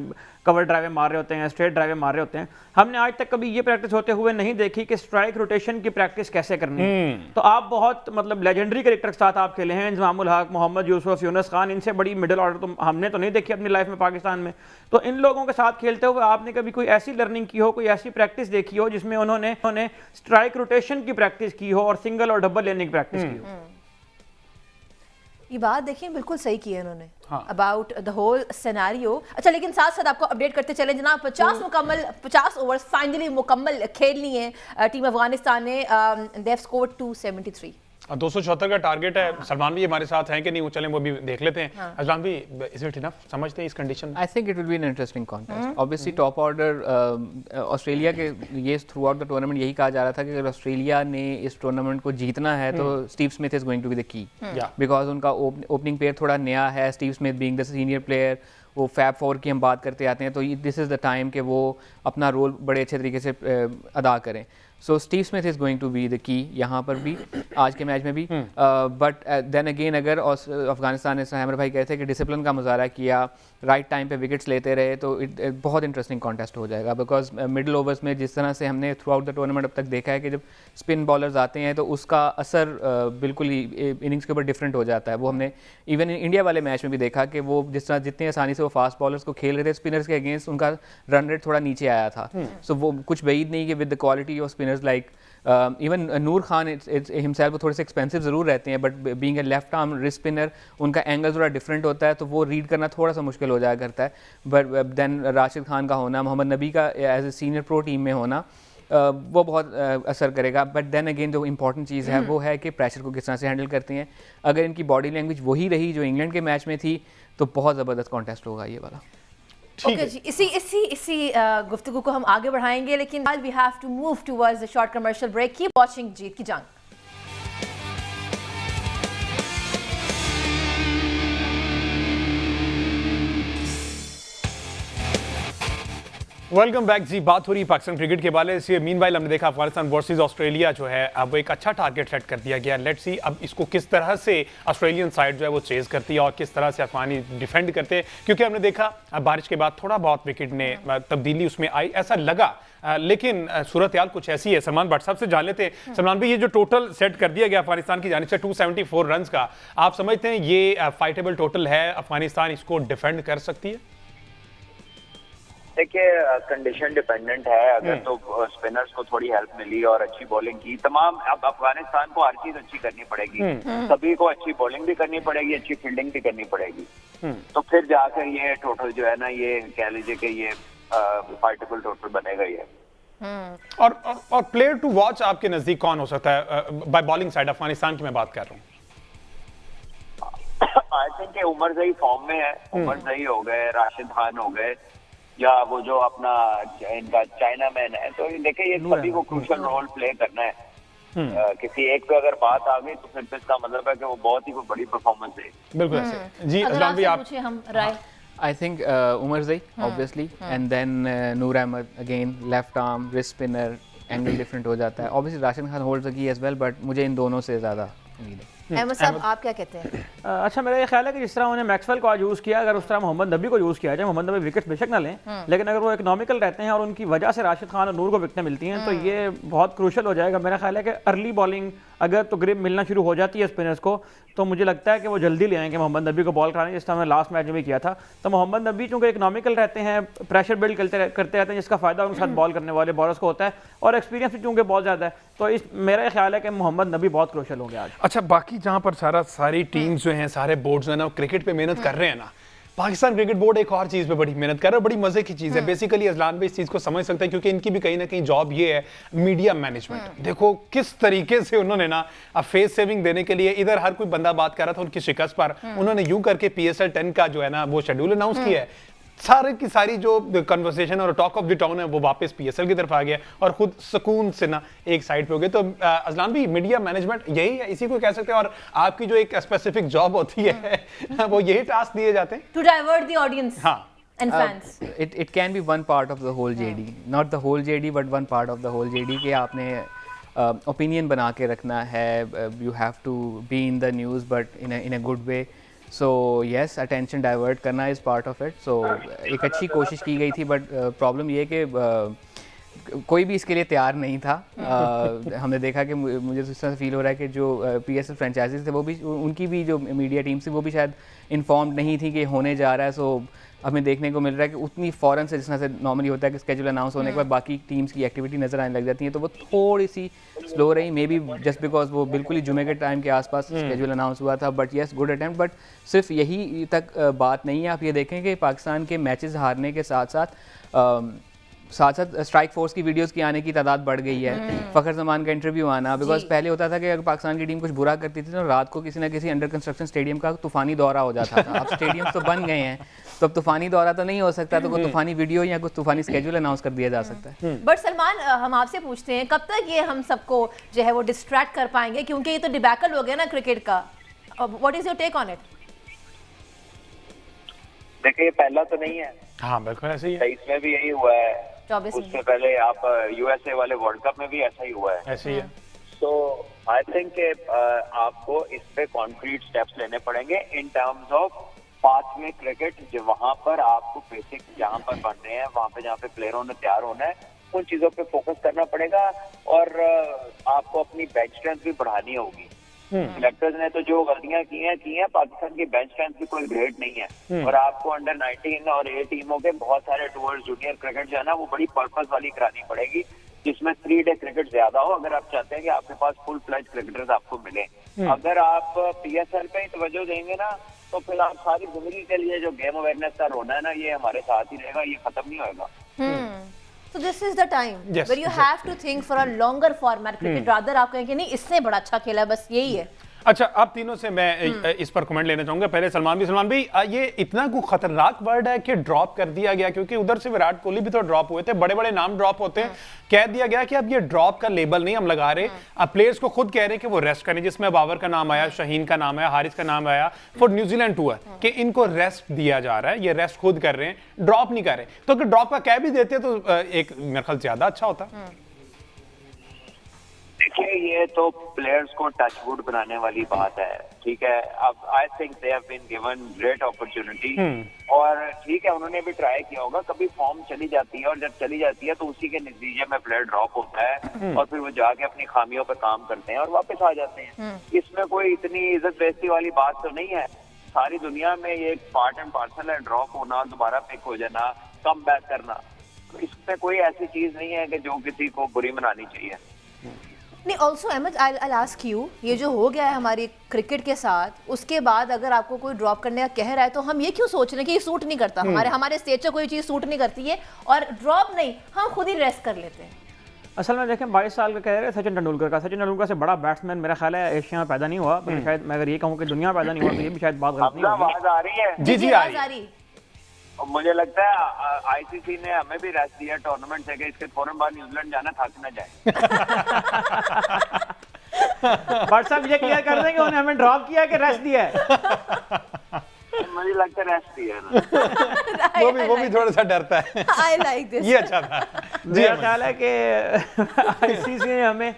कवर ड्राइवें मार रहे होते हैं या स्ट्रेट ड्राइवें मार रहे होते हैं। हमने आज तक कभी ये प्रैक्टिस होते हुए नहीं देखी कि स्ट्राइक रोटेशन की प्रैक्टिस कैसे करनी है। तो आप बहुत मतलब लेजेंडरी कैरेक्टर के साथ आप खेले हैं, इंजमामुल हक, मोहम्मद यूसुफ, यूनुस खान, इनसे बड़ी मिडिल ऑर्डर तो हमने तो नहीं देखी अपनी लाइफ में पाकिस्तान में। तो इन लोगों के साथ खेलते हुए आपने कभी कोई ऐसी लर्निंग की हो, कोई ऐसी प्रैक्टिस देखी हो जिसमें उन्होंने स्ट्राइक रोटेशन की प्रैक्टिस की हो और सिंगल और डबल लेने की प्रैक्टिस की हो? ये बात देखिए बिल्कुल सही की है उन्होंने अबाउट द होल सिनेरियो। अच्छा, लेकिन साथ साथ आपको अपडेट करते चले जनाब, 50 ओवर्स फाइनली मुकम्मल खेल लिए हैं टीम अफगानिस्तान ने। They have scored 273। 274 का टारगेट है। सलमान भी हमारे साथ हैं कि नहीं, वो चलें वो भी देख लेते हैं। अजलान भी, इज इट इनफ समझते हैं इस कंडीशन में? I think it will be an interesting contest. Obviously top order Australia के, ये थ्रू आउट द टूर्नामेंट यही कहा जा रहा था कि अगर ऑस्ट्रेलिया ने इस टूर्नामेंट को जीतना है तो Steve Smith is going to be the key, because उनका ओपनिंग पेयर थोड़ा नया है। Steve Smith being the senior player, वो फैब फोर की हम बात करते आते हैं, तो दिस इज़ द टाइम कि वो अपना रोल बड़े अच्छे तरीके से अदा करें। So Steve Smith is going to be the key यहाँ पर भी, आज के मैच में भी। बट देन अगेन अगर अफगानिस्तान ने, हैमर भाई कहते हैं कि डिसिप्लिन का मुजाहरा किया, राइट टाइम पे विकेट्स लेते रहे, तो बहुत इंटरेस्टिंग कॉन्टेस्ट हो जाएगा। बिकॉज मिडिल ओवर्स में जिस तरह से हमने थ्रू आउट द टूर्नामेंट अब तक देखा है कि जब स्पिन बॉलर्स आते हैं तो उसका असर बिल्कुल ही इनिंग्स के ऊपर डिफरेंट हो जाता है। वो हमने इवन इंडिया वाले मैच में भी देखा कि वो जिस तरह जितनी आसानी से वो फास्ट बॉलर्स को खेल रहे थे, स्पिनर्स के अगेंस्ट उनका रन रेट थोड़ा नीचे आया था। सो वो कुछ बैद नहीं कि with the quality off spinners like even Noor Khan himself वो थोड़े से एक्सपेंसिव ज़रूर रहते हैं, but being a left arm wrist spinner उनका एंगल थोड़ा डिफरेंट होता है, तो वो रीड करना थोड़ा सा मुश्किल हो जाया करता है। बट देन राशिद खान का होना, मोहम्मद नबी का as a senior pro team में होना, वो बहुत असर करेगा। बट देन अगेन जो इंपॉर्टेंट चीज़ है वो है कि प्रेशर को किस तरह से हैंडल करते हैं। अगर इनकी बॉडी लैंग्वेज वही रही जो इंग्लैंड के मैच में थी तो बहुत ज़बरदस्त कॉन्टेस्ट होगा ये वाला। ओके जी, इसी गुफ्तगू को हम आगे बढ़ाएंगे, लेकिन we have to move towards the short commercial break. Keep watching जीत की जंग। वेलकम बैक जी। बात हो रही है पाकिस्तान क्रिकेट के बारे से। मीनवाइल हमने देखा अफगानिस्तान वर्सेस ऑस्ट्रेलिया जो है, अब एक अच्छा टारगेट सेट कर दिया गया। लेट्स सी अब इसको किस तरह से ऑस्ट्रेलियन साइड जो है वो चेज करती है और किस तरह से अफगानी डिफेंड करते हैं, क्योंकि हमने देखा अब बारिश के बाद थोड़ा बहुत विकेट ने तब्दीली उसमें आई, ऐसा लगा। लेकिन सूरत हाल कुछ ऐसी है। सलमान भट्ट साहब से जान लेते हैं। सलमान भाई, ये जो टोटल सेट कर दिया गया अफगानिस्तान की जानिब से 274 रन का, आप समझते हैं ये फाइटेबल टोटल है? अफगानिस्तान इसको डिफेंड कर सकती है? देखिए, कंडीशन डिपेंडेंट है। अगर तो स्पिनर्स को थोड़ी हेल्प मिली और अच्छी बॉलिंग की, तमाम अब अफगानिस्तान को हर चीज अच्छी करनी पड़ेगी। सभी को अच्छी बॉलिंग भी करनी पड़ेगी, अच्छी फील्डिंग भी करनी पड़ेगी। तो फिर जाकर ये टोटल जो है ना, ये कह लीजिए कि ये फाइटेबल टोटल बनेगा ये। और प्लेयर टू वॉच आपके नजदीक कौन हो सकता है बाय बॉलिंग साइड? अफगानिस्तान की मैं बात कर रहा हूँ। आई थिंक उमर जही फॉर्म में है। उमर जही हो गए, राशिद खान हो गए, या वो जो अपना इनका चाइना मैन है। तो देखिए, ये सभी को क्रूशियल रोल प्ले करना है। किसी एक पे अगर बात आ गई तो फिर तो इसका मतलब है कि वो बहुत ही कोई बड़ी परफॉर्मेंस है। बिल्कुल ऐसे जी। अजलान भाई, आप पूछे हम राय। I think Umar Zai, obviously, and then Noor Ahmed again, left arm, wrist spinner, angle different हो जाता है। Obviously Rashid Khan holds the key as well, but मुझे इन दोनों से ज़्यादा उम्मीद है। अहमद साहब, आप क्या कहते हैं? अच्छा, मेरा ये ख्याल है कि जिस तरह उन्होंने मैक्सवेल को आज यूज़ किया, अगर उस तरह मोहम्मद नबी को यूज़ किया जाए, मोहम्मद नबी विकेट बेशक ना लें, लेकिन अगर वो इकोनॉमिकल रहते हैं और उनकी वजह से राशिद खान और नूर को विकेटें मिलती हैं, तो ये बहुत क्रूशल हो जाएगा। मेरा ख्याल है कि अर्ली बॉलिंग अगर तो ग्रिप मिलना शुरू हो जाती है स्पिनर्स को, तो मुझे लगता है कि वो जल्दी ले आएंगे मोहम्मद नबी को बॉल कराने, जिस तरह लास्ट मैच में भी किया था। तो मोहम्मद नबी चूँकि इकोनॉमिकल रहते हैं, प्रेशर बिल्ड करते रहते हैं, जिसका फायदा उनके साथ बॉल करने वाले बॉलर्स को होता है, और एक्सपीरियंस भी चूँकि बहुत ज़्यादा है, तो इस मेरा ख्याल है कि मोहम्मद नबी बहुत क्रूशल होंगे आज। अच्छा, बाकी जहां पर सारी टीम्स जो हैं, सारे बोर्ड्स जो है ना, क्रिकेट पे मेहनत कर रहे हैं ना, पाकिस्तान क्रिकेट बोर्ड एक और चीज पे बड़ी मेहनत कर रहा है। बड़ी मजे की चीज है। बेसिकली अजलान भाई इस चीज को समझ सकते हैं, क्योंकि इनकी भी कहीं ना कहीं जॉब ये है, मीडिया मैनेजमेंट। देखो किस तरीके से उन्होंने ना फेस सेविंग देने के लिए, इधर हर कोई बंदा बात कर रहा था उनकी शिकस्त पर, उन्होंने यूं करके PSL 10 का जो है ना वो शेड्यूल अनाउंस किया है। सारे की सारी जो कन्वर्सेशन और टॉक ऑफ द टाउन है वो वापस PSL की तरफ आ गया और खुद सुकून से ना एक साइड पे हो गए। तो अजलान भी, मीडिया मैनेजमेंट यही है, इसी को कह सकते हैं। और आपकी जो एक स्पेसिफिक जॉब होती है वो यही टास्क दिए जाते हैं to divert the audience and fans. It can be one part of the whole JD, not the whole JD, but one part of the whole JD कि आपने ओपिनियन बना के रखना है, you have to be in the news but in a good way. So yes, attention divert करना is part of it. सो एक अच्छी कोशिश की गई थी, बट प्रॉब्लम ये कि कोई भी इसके लिए तैयार नहीं था। हमने देखा कि मुझे तो इस तरह से फील हो रहा है कि जो PSL फ्रेंचाइजीज थे वो भी, उनकी भी जो मीडिया टीम थी वो भी शायद इन्फॉर्म्ड नहीं थी कि होने जा रहा है। सो हमें देखने को मिल रहा है कि उतनी फ़ौरन से, जिस तरह से नॉर्मली होता है कि स्केड्यूल अनाउंस होने के बाद बाकी टीम्स की एक्टिविटी नज़र आने लग जाती है, तो वो थोड़ी सी स्लो रही, मे बी जस्ट बिकॉज वो बिल्कुल ही जुमे के टाइम के आसपास स्केड्यूल अनाउंस हुआ था। But yes, good attempt. But सिर्फ यही तक बात नहीं है। आप ये देखें कि पाकिस्तान के मैचेस हारने के साथ साथ स्ट्राइक फोर्स की वीडियोस की आने की तादाद बढ़ गई है। फ़खर जमान का इंटरव्यू आना, बिकॉज पहले होता था कि अगर पाकिस्तान की टीम कुछ बुरा करती थी तो रात को किसी ना किसी अंडर कंस्ट्रक्शन स्टेडियम का तूफ़ानी दौरा हो जाता था। अब स्टेडियम तो बन गए हैं, तो अब तूफ़ानी दौरा तो नहीं हो सकता, तो कोई तूफ़ानी वीडियो या कुछ तूफ़ानी स्केड्यूल अनाउंस कर दिया जा सकता है। बट सलमान, हम आपसे पूछते हैं कब तक ये हम सबको जो है वो डिस्ट्रैक्ट कर पाएंगे, क्योंकि ये तो डिबैकल हो गया ना क्रिकेट का। What is your take on it? देखिए, पहला तो नहीं है। हाँ बिल्कुल ऐसे ही है, 23 में भी यही हुआ है, 24 में उससे पहले आप USA वाले वर्ल्ड कप में भी ऐसा ही हुआ है। ऐसे ही है। तो आई थिंक आपको इस पे कॉन्क्रीट स्टेप्स लेने पड़ेंगे in terms of pathway cricket, जो वहां पर आपको बेसिक जहां पर बन रहे हैं, वहां पे जहाँ पे प्लेयरों ने तैयार होना है, उन चीजों पे फोकस करना पड़ेगा। और आपको अपनी बेंच स्ट्रेंथ भी बढ़ानी होगी। सिलेक्टर्स ने तो जो गलतियां की हैं, पाकिस्तान की बेंच स्ट्रेंथ भी कोई ग्रेट नहीं है। और आपको अंडर 19 और A टीमों के बहुत सारे टूवर्ड्स जूनियर क्रिकेट जो है ना, वो बड़ी पर्पस वाली करानी पड़ेगी, जिसमें 3 डे क्रिकेट ज्यादा हो, अगर आप चाहते हैं कि आपके पास फुल फ्लेज क्रिकेटर्स आपको मिले। अगर आप PSL पे ही तवज्जो देंगे ना, तो फिर आप सारी जिंदगी के लिए जो गेम अवेयरनेस का रोना है ना, ये हमारे साथ ही रहेगा, ये खत्म नहीं होगा। So this is the time Yes, where you have to think for a longer format cricket rather आप कहें कि नहीं इससे बड़ा अच्छा खेला, बस यही है। अच्छा, आप तीनों से मैं इस पर कमेंट लेना चाहूंगा। पहले सलमान भाई, ये इतना को खतरनाक वर्ड है कि ड्रॉप कर दिया गया, क्योंकि उधर से विराट कोहली भी तो ड्रॉप हुए थे, बड़े बड़े नाम ड्रॉप होते हैं। कह दिया गया कि अब ये ड्रॉप का लेबल नहीं हम लगा रहे, अब प्लेयर्स को खुद कह रहे हैं कि वो रेस्ट करें, जिसमें बाबर का नाम आया, शाहीन का नाम आया, हारिस का नाम आया फॉर न्यूजीलैंड टूर, कि इनको रेस्ट दिया जा रहा है, ये रेस्ट खुद कर रहे हैं, ड्रॉप नहीं कर रहे। तो अगर ड्रॉप का कह भी देते तो एक मेरे ख्याल ज्यादा अच्छा होता। देखिए, ये तो प्लेयर्स को टचवुड बनाने वाली बात है, ठीक है। अब I think they have been given great opportunity, और ठीक है, उन्होंने भी ट्राई किया होगा। कभी फॉर्म चली जाती है, और जब चली जाती है तो उसी के नतीजे में प्लेयर ड्रॉप होता है, और फिर वो जाके अपनी खामियों पे काम करते हैं और वापस आ जाते हैं। इसमें कोई इतनी इज्जत बेइज्जती वाली बात तो नहीं है। सारी दुनिया में ये एक पार्ट एंड पार्सल है, ड्रॉप होना, दोबारा पिक हो जाना, कम बैक करना। तो इसमें कोई ऐसी चीज नहीं है कि जो किसी को बुरी मनानी चाहिए। नहीं, also Ahmed, I ask you, ये जो हो गया है हमारी क्रिकेट के साथ, उसके बाद अगर आपको कोई ड्रॉप करने का कह रहा है, तो हम ये क्यों सोच रहे हैं कि ये सूट नहीं करता, हमारे स्टेज से कोई चीज़ सूट नहीं करती है, और ड्रॉप नहीं, हम खुद ही रेस्ट कर लेते हैं। असल में देखें, 22 साल का कह रहे सचिन तेंदुलकर का, सचिन तेंदुलकर से बड़ा बैट्समैन मेरा ख्याल है एशिया में पैदा नहीं हुआ, पर शायद मैं अगर ये कहूँ कि दुनिया में पैदा नहीं हुआ, तो ये भी शायद बात गलत नहीं होगी। आवाज आ रही है? जी आ रही है। मुझे लगता है ICC ने हमें भी रेस्ट दिया टूर्नामेंट से, कि इसके फौरन बाद न्यूजीलैंड जाना, थक न जाए। बट साहब ये क्लियर कर देंगे, उन्हें हमें ड्रॉप किया कि रेस्ट दिया है? मुझे लगता है रेस्ट दिया है। वो भी थोड़ा सा डरता है। आई लाइक दिस, ये अच्छा था। मेरा ख्याल है कि ICC ने हमें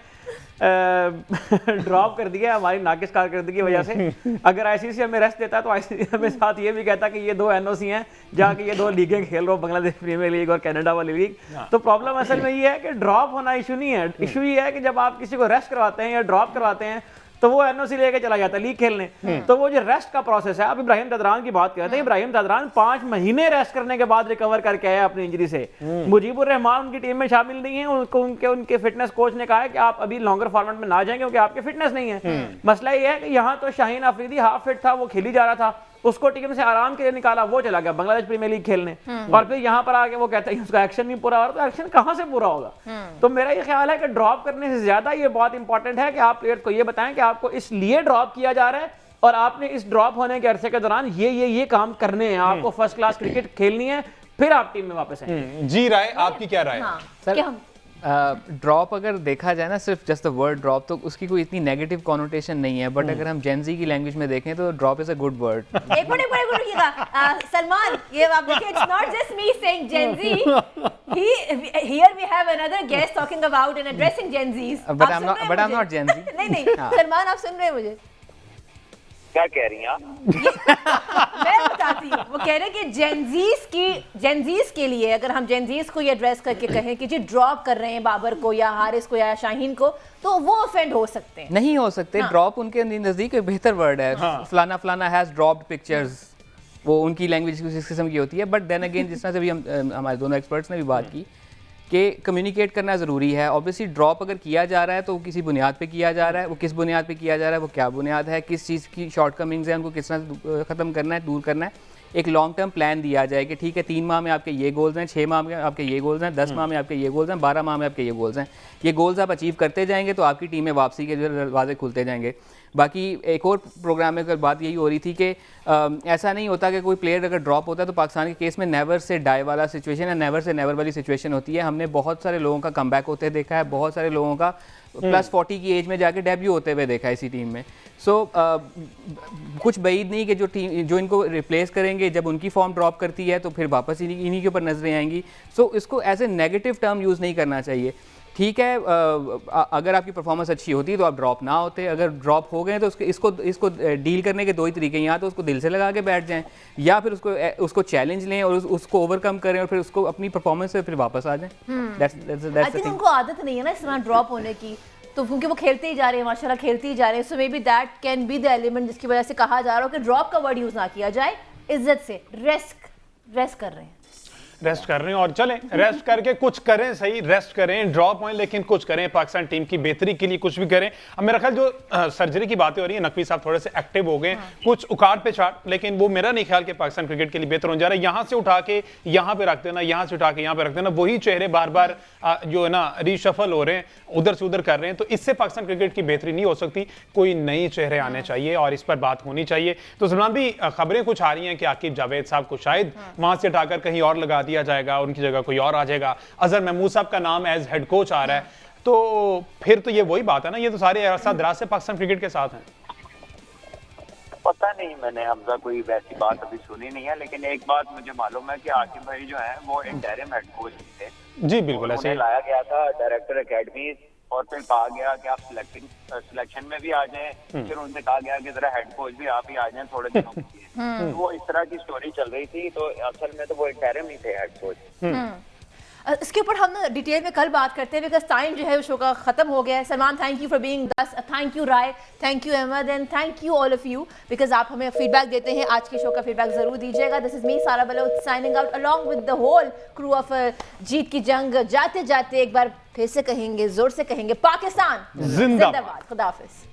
ड्रॉप कर दिया हमारी नाकिस कारकर्दगी की वजह से। अगर ICC हमें रेस्ट देता तो ICC हमें साथ ये भी कहता कि ये 2 NOC हैं जहाँ की ये 2 लीगें खेल रहे हो, बांग्लादेश प्रीमियर लीग और कनाडा वाली लीग। तो प्रॉब्लम असल में ये है कि ड्रॉप होना इशू नहीं है, इशू ये है कि जब आप किसी को रेस्ट करवाते हैं या ड्रॉप करवाते हैं, तो वो NOC लेके चला जाता है लीग खेलने। तो वो जो रेस्ट का प्रोसेस है, आप इब्राहिम दादरान की बात करते हैं, इब्राहिम दादरान 5 महीने रेस्ट करने के बाद रिकवर करके आया अपनी इंजरी से। मुजीबुर रहमान उनकी टीम में शामिल नहीं है, उनको उनके फिटनेस कोच ने कहा है कि आप अभी लॉन्गर फॉर्मेट में ना जाएं क्योंकि आपके फिटनेस नहीं है। मसला ये है कि यहाँ तो शाहीन अफरीदी हाफ फिट था, वो खेली जा रहा था, उसको टीम से आराम के लिए निकाला, वो चला गया बांग्लादेश प्रीमियर लीग खेलने, और फिर यहाँ पर आके वो कहता है उसका एक्शन नहीं पूरा हो रहा, तो एक्शन कहाँ से पूरा होगा? तो मेरा ये ख्याल है कि ड्रॉप करने से ज्यादा ये बहुत इंपॉर्टेंट है कि आप प्लेयर को ये बताएं कि आपको इसलिए ड्रॉप किया जा रहा है, और आपने इस ड्रॉप होने के अरसे के दौरान ये काम करने हैं, आपको फर्स्ट क्लास क्रिकेट खेलनी है, फिर आप टीम में वापस आए। जी राय, आपकी क्या राय है? हाँ, ड्रॉप अगर देखा जाए ना सिर्फ जस्ट द वर्ड ड्रॉप तो उसकी कोई इतनी नेगेटिव कॉनोटेशन नहीं है, बट अगर हम जेन ज़ी की लैंग्वेज में देखें तो drop is a good word. एक मिनट रुकिएगा सलमान, ये आप देखिए, it's not just me saying Gen Z, here we have another guest talking about and addressing Gen Z's. But I am not Gen Z. नहीं सलमान, आप सुन रहे हैं मुझे? क्या कह रही हैं आप? मैं बताती हूँ, वो कह रहे हैं कि जेनजीज के लिए अगर हम जेनजीज को ये एड्रेस करके कहें कि जी ड्रॉप कर रहे हैं बाबर को या हारिस को या शाहीन को, तो वो ऑफेंड हो सकते हैं। नहीं हो सकते। ड्रॉप उनके नज़दीक एक बेहतर वर्ड है। फलाना फलाना हैज़ ड्रॉप्ड पिक्चर्स, वो उनकी लैंग्वेज इस किस्म की होती है। बट देन अगेन, जिस तरह से भी हम हमारे दोनों एक्सपर्ट्स ने भी बात की कि कम्युनिकेट करना ज़रूरी है। ऑब्वियसली ड्रॉप अगर किया जा रहा है तो किसी बुनियाद पे किया जा रहा है, वो किस बुनियाद पे किया जा रहा है, वो क्या बुनियाद है, किस चीज़ की शॉर्ट कमिंग्स हैं, उनको किस तरह ख़त्म करना है, दूर करना है। एक लॉन्ग टर्म प्लान दिया जाए कि ठीक है 3 माह में आपके ये गोल्स हैं, 6 माह में आपके ये गोल्स हैं, 10 माह में आपके ये गोल्स हैं, 12 माह में आपके ये गोल्स हैं। ये गोल्स आप अचीव करते जाएंगे तो आपकी टीम में वापसी के दरवाजे खुलते जाएंगे। बाकी एक और प्रोग्राम में कल बात यही हो रही थी कि ऐसा नहीं होता कि कोई प्लेयर अगर ड्रॉप होता है तो पाकिस्तान के केस में नेवर से डाई वाला सिचुएशन या नेवर से नेवर वाली सिचुएशन होती है। हमने बहुत सारे लोगों का कमबैक होते देखा है, बहुत सारे लोगों का +40 की एज में जाके डेब्यू होते हुए देखा है इसी टीम में। सो कुछ बैद नहीं कि जो इनको रिप्लेस करेंगे जब उनकी फॉर्म ड्रॉप करती है तो फिर वापस इन्हीं के ऊपर नजरें आएंगी। सो इसको as a negative term use नहीं करना चाहिए। ठीक है, अगर आपकी परफॉर्मेंस अच्छी होती है तो आप ड्रॉप ना होते, अगर ड्रॉप हो गए तो इसको डील करने के 2 ही तरीके हैं, या तो उसको दिल से लगा के बैठ जाएं या फिर उसको चैलेंज लें और उसको ओवरकम करें और फिर उसको अपनी परफॉर्मेंस से फिर वापस आ जाएं। आई थिंक उनको आदत नहीं है ना इस तरह ड्रॉप होने की, तो क्योंकि वो खेलते ही जा रहे हैं, माशाल्लाह खेलते ही जा रहे हैं, so maybe that can be the element जिसकी वजह से कहा जा रहा हो कि ड्रॉप का वर्ड यूज़ ना किया जाए, इज्जत से रेस्ट कर रहे हैं, रेस्ट कर रहे हैं और चलें रेस्ट करके कुछ करें, सही रेस्ट करें, ड्रॉप हों लेकिन कुछ करें, पाकिस्तान टीम की बेहतरी के लिए कुछ भी करें। अब मेरा ख्याल जो सर्जरी की बातें हो रही है, नकवी साहब थोड़े से एक्टिव हो गए, कुछ उकाट पे चाट, लेकिन वो मेरा नहीं ख्याल कि पाकिस्तान क्रिकेट के लिए बेहतर हो जा रहा है। यहाँ से उठा के यहाँ पे रख देना, यहाँ से उठा के यहाँ पे रख देना, वही चेहरे बार बार जो है ना रीशफल हो रहे हैं, उधर से उधर कर रहे हैं, तो इससे पाकिस्तान क्रिकेट की बेहतरी नहीं हो सकती। कोई नए चेहरे आने चाहिए और इस पर बात होनी चाहिए। तो सलमान भी खबरें कुछ आ रही हैं कि आकिब जावेद साहब को शायद वहां से हटाकर कहीं और लगा दिया जाएगा, उनकी जगह कोई और आ जाएगा। अजहर महमूद साहब का नाम एज हेड कोच आ रहा है, तो फिर तो ये वही बात है ना, ये तो सारे अरसा दराज से पाकिस्तान क्रिकेट के साथ हैं। पता नहीं, मैंने हमजा कोई वैसी बात अभी सुनी नहीं है, लेकिन एक बात मुझे मालूम है कि आकिब भाई जो है वो इंटरिम हेड कोच थे। जी बिल्कुल, ऐसे लाया गया था डायरेक्टर एकेडमी और फिर कहा गया कि आप सिलेक्शन में भी आ जाएं, फिर उनसे कहा गया कि जरा हेड कोच भी आप ही आ जाएं थोड़े दिनों के लिए। वो इस तरह की स्टोरी चल रही थी, तो असल में तो वो इंटरिम ही थे हेड कोच। इसके ऊपर हम डिटेल में कल बात करते हैं बिकॉज टाइम जो है शो का ख़त्म हो गया है। Salman, thank you for being this, thank you Rai, thank you Ahmed and thank you all of you because आप हमें फीडबैक देते हैं। आज के शो का फीडबैक ज़रूर दीजिएगा। This is me Sara Baloch signing out along with the whole crew of जीत की जंग। जाते जाते एक बार फिर से कहेंगे, जोर से कहेंगे, पाकिस्तान जिंदाबाद। खुदा हाफिज़।